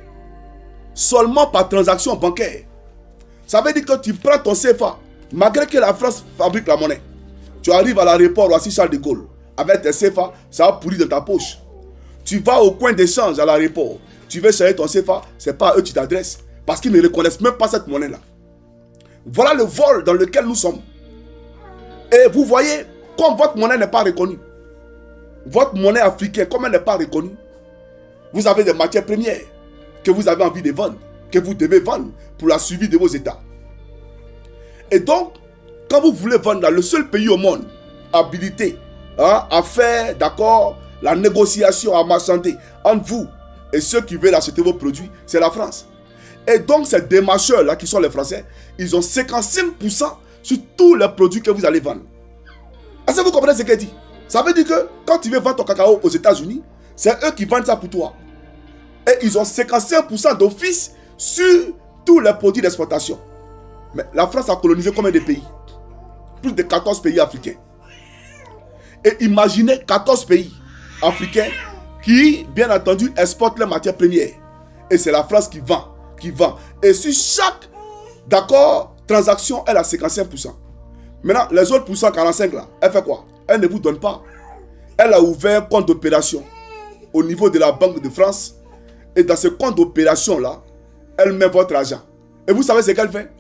Seulement par transaction bancaire. Ça veut dire que tu prends ton CFA, malgré que la France fabrique la monnaie. Tu arrives à l'aéroport Roissy-Charles de Gaulle, avec tes CFA, ça va pourrir dans ta poche. Tu vas au coin d'échange à l'aéroport, tu veux changer ton CFA, c'est pas à eux que tu t'adresses, parce qu'ils ne reconnaissent même pas cette monnaie-là. Voilà le vol dans lequel nous sommes. Et vous voyez, comme votre monnaie n'est pas reconnue, votre monnaie africaine, comme elle n'est pas reconnue, vous avez des matières premières que vous avez envie de vendre, que vous devez vendre pour la suivi de vos États. Et donc, quand vous voulez vendre dans le seul pays au monde habilité à faire, d'accord, la négociation, à marchander entre vous et ceux qui veulent acheter vos produits, c'est la France. Et donc, ces démarcheurs-là, qui sont les Français, ils ont 55% sur tous les produits que vous allez vendre. Est-ce que vous comprenez ce qu'elle dit? Ça veut dire que quand tu veux vendre ton cacao aux États-Unis, c'est eux qui vendent ça pour toi. Et ils ont 55% d'office sur tous les produits d'exportation. Mais la France a colonisé combien de pays? Plus de 14 pays africains. Et imaginez 14 pays africains qui, bien entendu, exportent les matières premières. Et c'est la France qui vend. Et sur chaque D'accord, transaction, elle a 55%. Maintenant, les autres pourcents, 45 là, elle fait quoi? Elle ne vous donne pas. Elle a ouvert un compte d'opération au niveau de la Banque de France. Et dans ce compte d'opération là, elle met votre argent. Et vous savez ce qu'elle fait?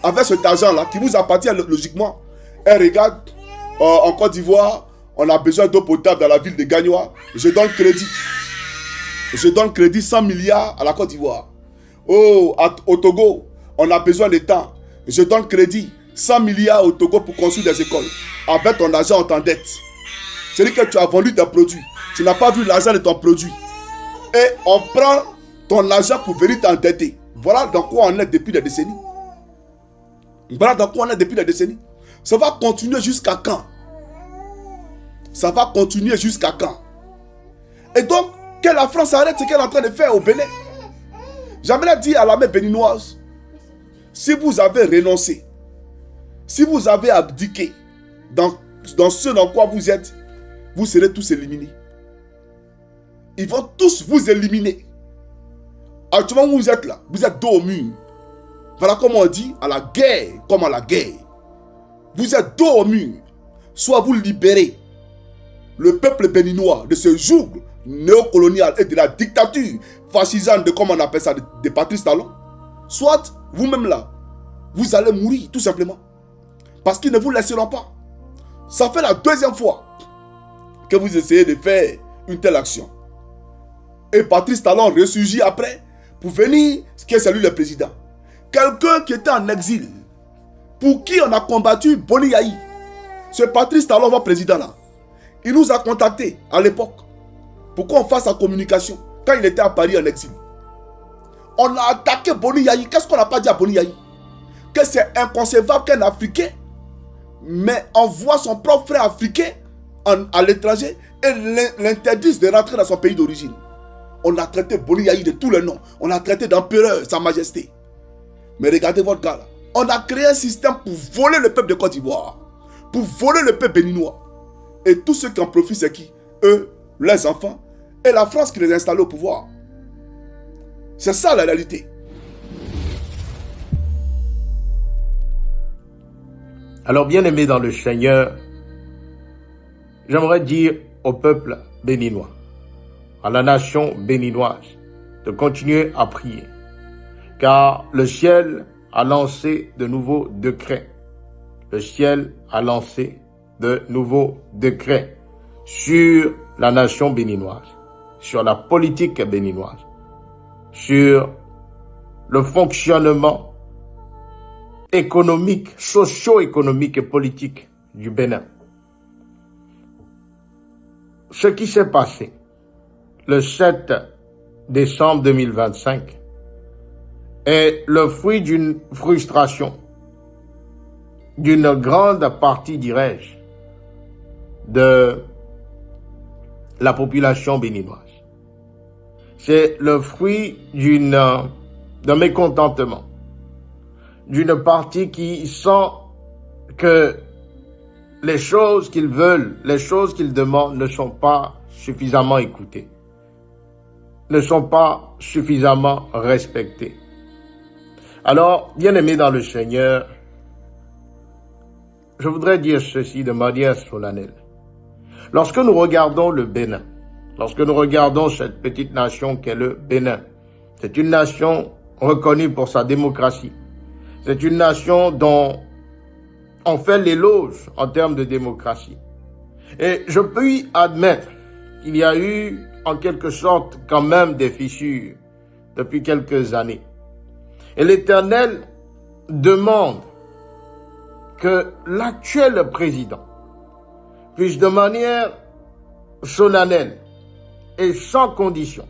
Avec cet argent là, qui vous appartient logiquement, elle regarde, en Côte d'Ivoire, on a besoin d'eau potable dans la ville de Gagnoa. Je donne crédit. Je donne crédit 100 milliards à la Côte d'Ivoire. Oh, au Togo, on a besoin de temps. Je donne crédit 100 milliards au Togo pour construire des écoles. Avec ton argent, on t'endette. C'est-à-dire que tu as vendu tes produits. Tu n'as pas vu l'argent de ton produit. Et on prend ton argent pour venir t'endetter. Voilà dans quoi on est depuis des décennies. Voilà dans quoi on est depuis des décennies. Ça va continuer jusqu'à quand? Ça va continuer jusqu'à quand? Et donc, que la France arrête ce qu'elle est en train de faire au Bénin. J'aimerais dire à l'armée béninoise, si vous avez renoncé, si vous avez abdiqué dans ce dans quoi vous êtes, vous serez tous éliminés. Ils vont tous vous éliminer. Actuellement, vous êtes là, vous êtes dos au mur. Voilà comment on dit, à la guerre, comme à la guerre. Vous êtes dos au mur. Soit vous libérez le peuple béninois de ce joug néocolonial et de la dictature fascisante de, comme on appelle ça, de Patrice Talon. Soit vous-même là, vous allez mourir tout simplement. Parce qu'ils ne vous laisseront pas. Ça fait la deuxième fois que vous essayez de faire une telle action. Et Patrice Talon ressurgit après pour venir, ce qui est celui le président. Quelqu'un qui était en exil, pour qui on a combattu Boni Yayi. Ce Patrice Talon, votre président là, il nous a contactés à l'époque pour qu'on fasse sa communication quand il était à Paris en exil. On a attaqué Boni Yayi. Qu'est-ce qu'on n'a pas dit à Boni Yayi? Que c'est inconcevable qu'un Africain mais envoie son propre frère africain à l'étranger et l'interdise de rentrer dans son pays d'origine. On a traité Boni Yayi de tous les noms. On a traité d'empereur, Sa Majesté. Mais regardez votre gars là. On a créé un système pour voler le peuple de Côte d'Ivoire. Pour voler le peuple béninois. Et tous ceux qui en profitent, c'est qui? Eux, les enfants. Et la France qui les a installés au pouvoir. C'est ça la réalité. Alors, bien-aimé dans le Seigneur, j'aimerais dire au peuple béninois, à la nation béninoise, de continuer à prier, car le ciel a lancé de nouveaux décrets. Le ciel a lancé de nouveaux décrets sur la nation béninoise, sur la politique béninoise, sur le fonctionnement économique, socio-économique et politique du Bénin. Ce qui s'est passé le 7 décembre 2025 est le fruit d'une frustration d'une grande partie, dirais-je, de la population béninoise. C'est le fruit d'un mécontentement, d'une partie qui sent que les choses qu'ils veulent, les choses qu'ils demandent ne sont pas suffisamment écoutées, ne sont pas suffisamment respectées. Alors, bien-aimés dans le Seigneur, je voudrais dire ceci de manière solennelle. Lorsque nous regardons le Bénin, lorsque nous regardons cette petite nation qu'est le Bénin, c'est une nation reconnue pour sa démocratie. C'est une nation dont on fait l'éloge en termes de démocratie. Et je peux y admettre qu'il y a eu en quelque sorte quand même des fissures depuis quelques années. Et l'Éternel demande que l'actuel président puisse de manière solennelle et sans condition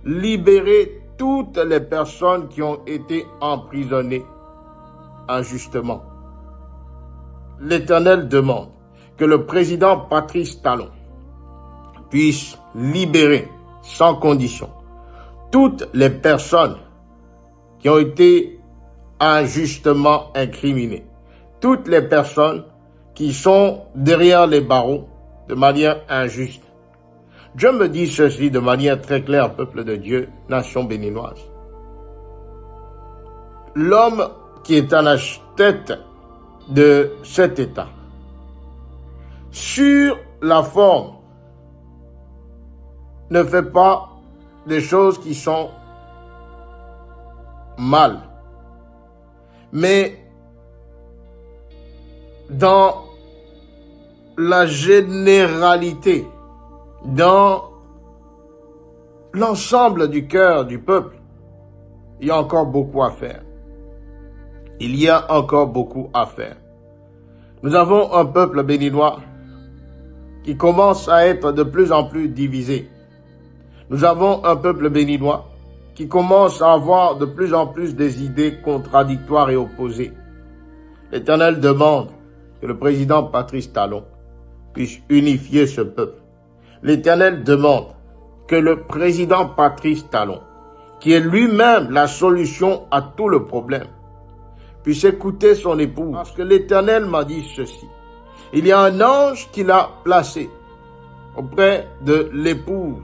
libérer toutes les personnes qui ont été emprisonnées injustement. L'Éternel demande que le président Patrice Talon puisse libérer sans condition toutes les personnes qui ont été injustement incriminées, toutes les personnes qui sont derrière les barreaux de manière injuste. Dieu me dit ceci de manière très claire, peuple de Dieu, nation béninoise. L'homme qui est à la tête de cet État. Sur la forme, ne fait pas des choses qui sont mal. Mais dans la généralité, dans l'ensemble du cœur du peuple, il y a encore beaucoup à faire. Il y a encore beaucoup à faire. Nous avons un peuple béninois qui commence à être de plus en plus divisé. Nous avons un peuple béninois qui commence à avoir de plus en plus des idées contradictoires et opposées. L'Éternel demande que le président Patrice Talon puisse unifier ce peuple. L'Éternel demande que le président Patrice Talon, qui est lui-même la solution à tout le problème, puisse écouter son épouse. Parce que l'Éternel m'a dit ceci. Il y a un ange qu'il a placé auprès de l'épouse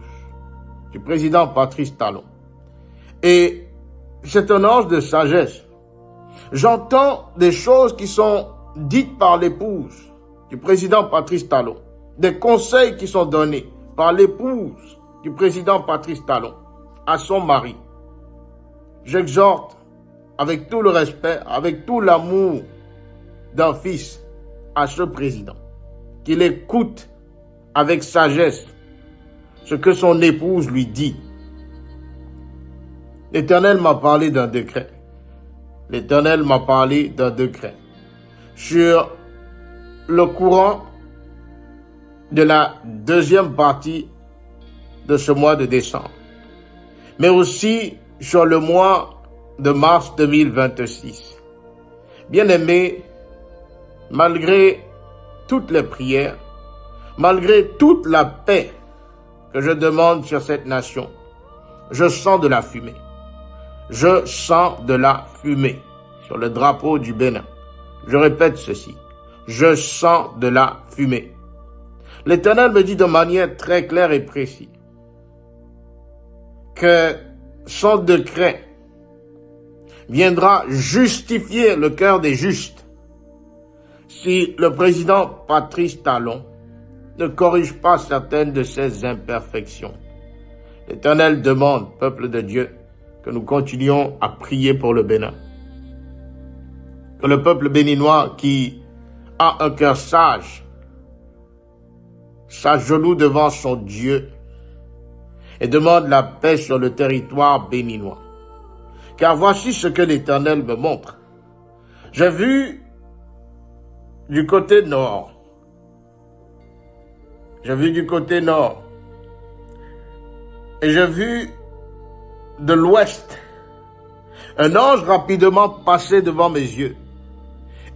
du président Patrice Talon. Et c'est un ange de sagesse. J'entends des choses qui sont dites par l'épouse du président Patrice Talon, des conseils qui sont donnés par l'épouse du président Patrice Talon à son mari. J'exhorte avec tout le respect, avec tout l'amour d'un fils à ce président, qu'il écoute avec sagesse ce que son épouse lui dit. L'Éternel m'a parlé d'un décret. L'Éternel m'a parlé d'un décret sur le courant de la deuxième partie de ce mois de décembre, mais aussi sur le mois de mars 2026. Bien-aimés, malgré toutes les prières, malgré toute la paix que je demande sur cette nation, je sens de la fumée. Je sens de la fumée sur le drapeau du Bénin. Je répète ceci. Je sens de la fumée. L'Éternel me dit de manière très claire et précise que son décret viendra justifier le cœur des justes si le président Patrice Talon ne corrige pas certaines de ses imperfections. L'Éternel demande, peuple de Dieu, que nous continuions à prier pour le Bénin. Que le peuple béninois qui a un cœur sage s'agenouille devant son Dieu et demande la paix sur le territoire béninois. Car voici ce que l'Éternel me montre. J'ai vu du côté nord. J'ai vu du côté nord. Et j'ai vu de l'ouest un ange rapidement passer devant mes yeux.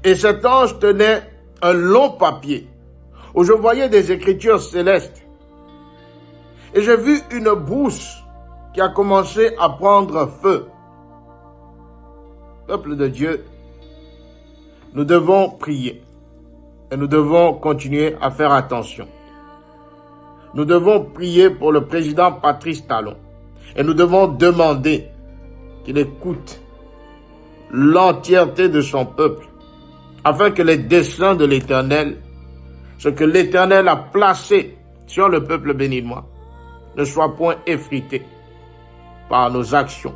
Et cet ange tenait un long papier où je voyais des écritures célestes. Et j'ai vu une brousse qui a commencé à prendre feu. Peuple de Dieu, nous devons prier et nous devons continuer à faire attention. Nous devons prier pour le président Patrice Talon et nous devons demander qu'il écoute l'entièreté de son peuple afin que les desseins de l'Éternel, ce que l'Éternel a placé sur le peuple béninois, ne soient point effrités par nos actions.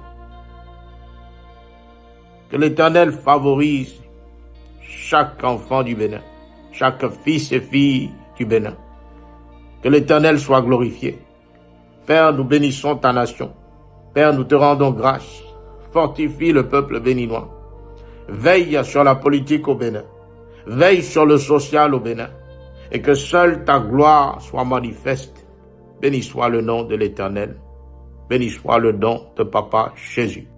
Que l'Éternel favorise chaque enfant du Bénin, chaque fils et fille du Bénin. Que l'Éternel soit glorifié. Père, nous bénissons ta nation. Père, nous te rendons grâce. Fortifie le peuple béninois. Veille sur la politique au Bénin. Veille sur le social au Bénin. Et que seule ta gloire soit manifeste. Béni soit le nom de l'Éternel. Béni soit le nom de Papa Jésus.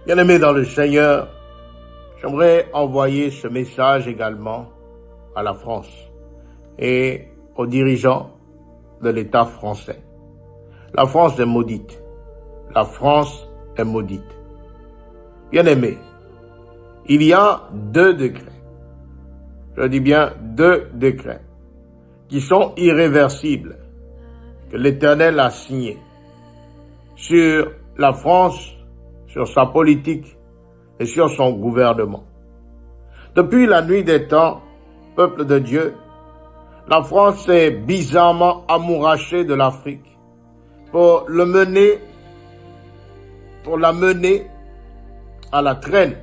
Bien-aimés dans le Seigneur, j'aimerais envoyer ce message également à la France et aux dirigeants de l'État français. La France est maudite. La France est maudite. Bien-aimés, il y a 2 décrets. Je dis bien 2 décrets qui sont irréversibles, que l'Éternel a signés. sur la France, sur sa politique et sur son gouvernement. Depuis la nuit des temps, peuple de Dieu, la France s'est bizarrement amourachée de l'Afrique pour la mener à la traîne.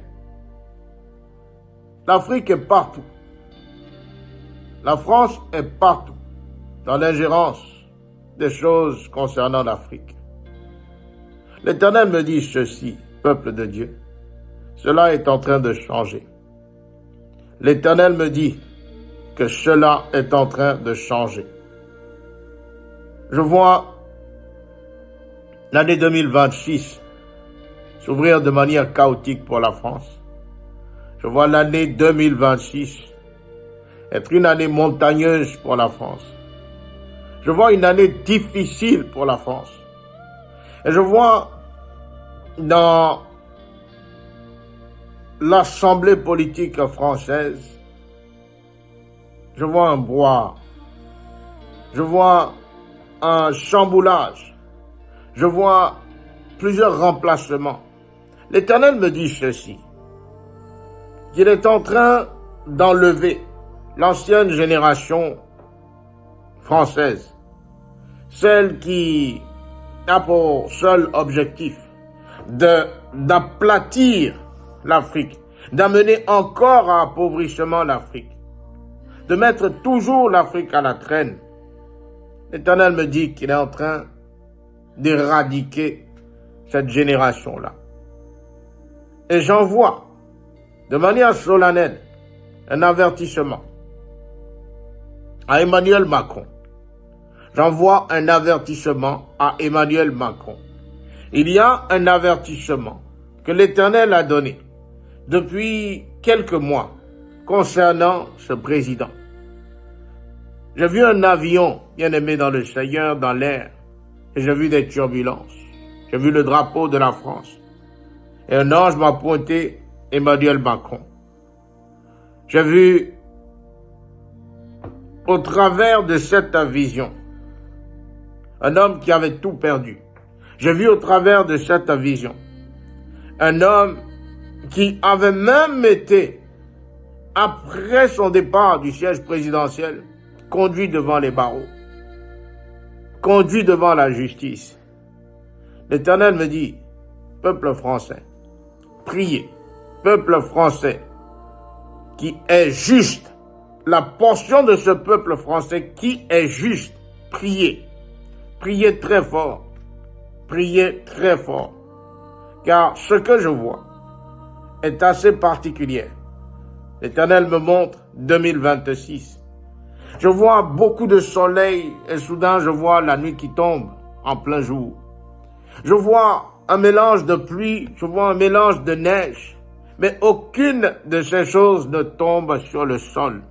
L'Afrique est partout. La France est partout dans l'ingérence des choses concernant l'Afrique. L'Éternel me dit ceci, peuple de Dieu, cela est en train de changer. L'Éternel me dit que cela est en train de changer. Je vois l'année 2026 s'ouvrir de manière chaotique pour la France. Je vois l'année 2026 être une année montagneuse pour la France. Je vois une année difficile pour la France. Et je vois dans l'Assemblée politique française, je vois un brouhaha. Je vois un chamboulage. Je vois plusieurs remplacements. L'Éternel me dit ceci, qu'il est en train d'enlever l'ancienne génération française, celle qui a pour seul objectif d'aplatir l'Afrique, d'amener encore à appauvrissement l'Afrique, de mettre toujours l'Afrique à la traîne. L'Éternel me dit qu'il est en train d'éradiquer cette génération-là. Et j'envoie de manière solennelle un avertissement à Emmanuel Macron. J'envoie un avertissement à Emmanuel Macron. Il y a un avertissement que l'Éternel a donné depuis quelques mois concernant ce président. J'ai vu un avion, bien-aimé dans le Seigneur, dans l'air, et j'ai vu des turbulences. J'ai vu le drapeau de la France. Et un ange m'a pointé Emmanuel Macron. J'ai vu au travers de cette vision un homme qui avait tout perdu. J'ai vu au travers de cette vision un homme qui avait même été, après son départ du siège présidentiel, conduit devant les barreaux, conduit devant la justice. L'Éternel me dit, peuple français, priez, peuple français, qui est juste, la portion de ce peuple français qui est juste, priez, priez très fort, car ce que je vois est assez particulier. L'Éternel me montre 2026. Je vois beaucoup de soleil et soudain je vois la nuit qui tombe en plein jour. Je vois un mélange de pluie, je vois un mélange de neige, mais aucune de ces choses ne tombe sur le sol.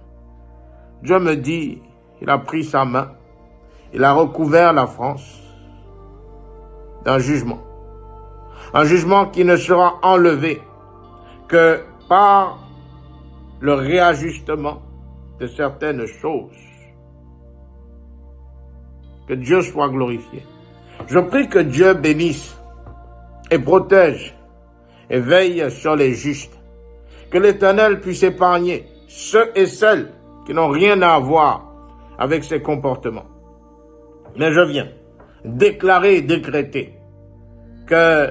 Dieu me dit, il a pris sa main, il a recouvert la France d'un jugement. Un jugement qui ne sera enlevé que par le réajustement de certaines choses. Que Dieu soit glorifié. Je prie que Dieu bénisse et protège et veille sur les justes. Que l'Éternel puisse épargner ceux et celles qui n'ont rien à voir avec ces comportements. Mais je viens déclarer et décréter que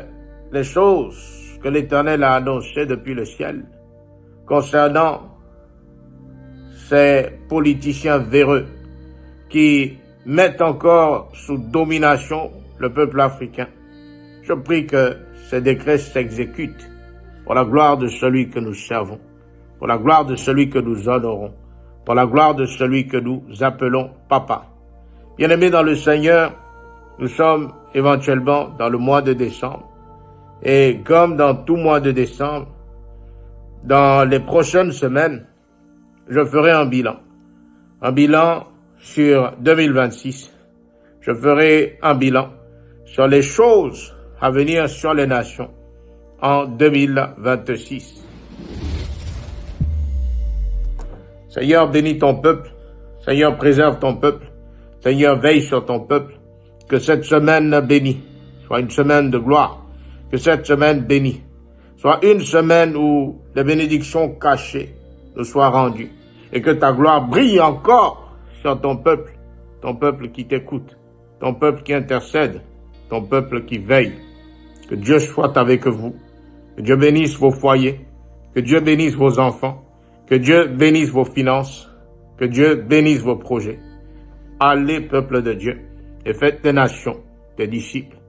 les choses que l'Éternel a annoncées depuis le ciel concernant ces politiciens véreux qui mettent encore sous domination le peuple africain. Je prie que ces décrets s'exécutent pour la gloire de celui que nous servons, pour la gloire de celui que nous honorons, pour la gloire de celui que nous appelons Papa. Bien-aimés dans le Seigneur, nous sommes éventuellement dans le mois de décembre. Et comme dans tout mois de décembre, dans les prochaines semaines, je ferai un bilan sur 2026. Je ferai un bilan sur les choses à venir sur les nations en 2026. Seigneur, bénis ton peuple. Seigneur, préserve ton peuple. Seigneur, veille sur ton peuple. Que cette semaine bénie soit une semaine de gloire. Que cette semaine bénie soit une semaine où les bénédictions cachées nous soient rendues et que ta gloire brille encore sur ton peuple qui t'écoute, ton peuple qui intercède, ton peuple qui veille. Que Dieu soit avec vous, que Dieu bénisse vos foyers, que Dieu bénisse vos enfants, que Dieu bénisse vos finances, que Dieu bénisse vos projets. Allez, peuple de Dieu, et faites des nations, des disciples.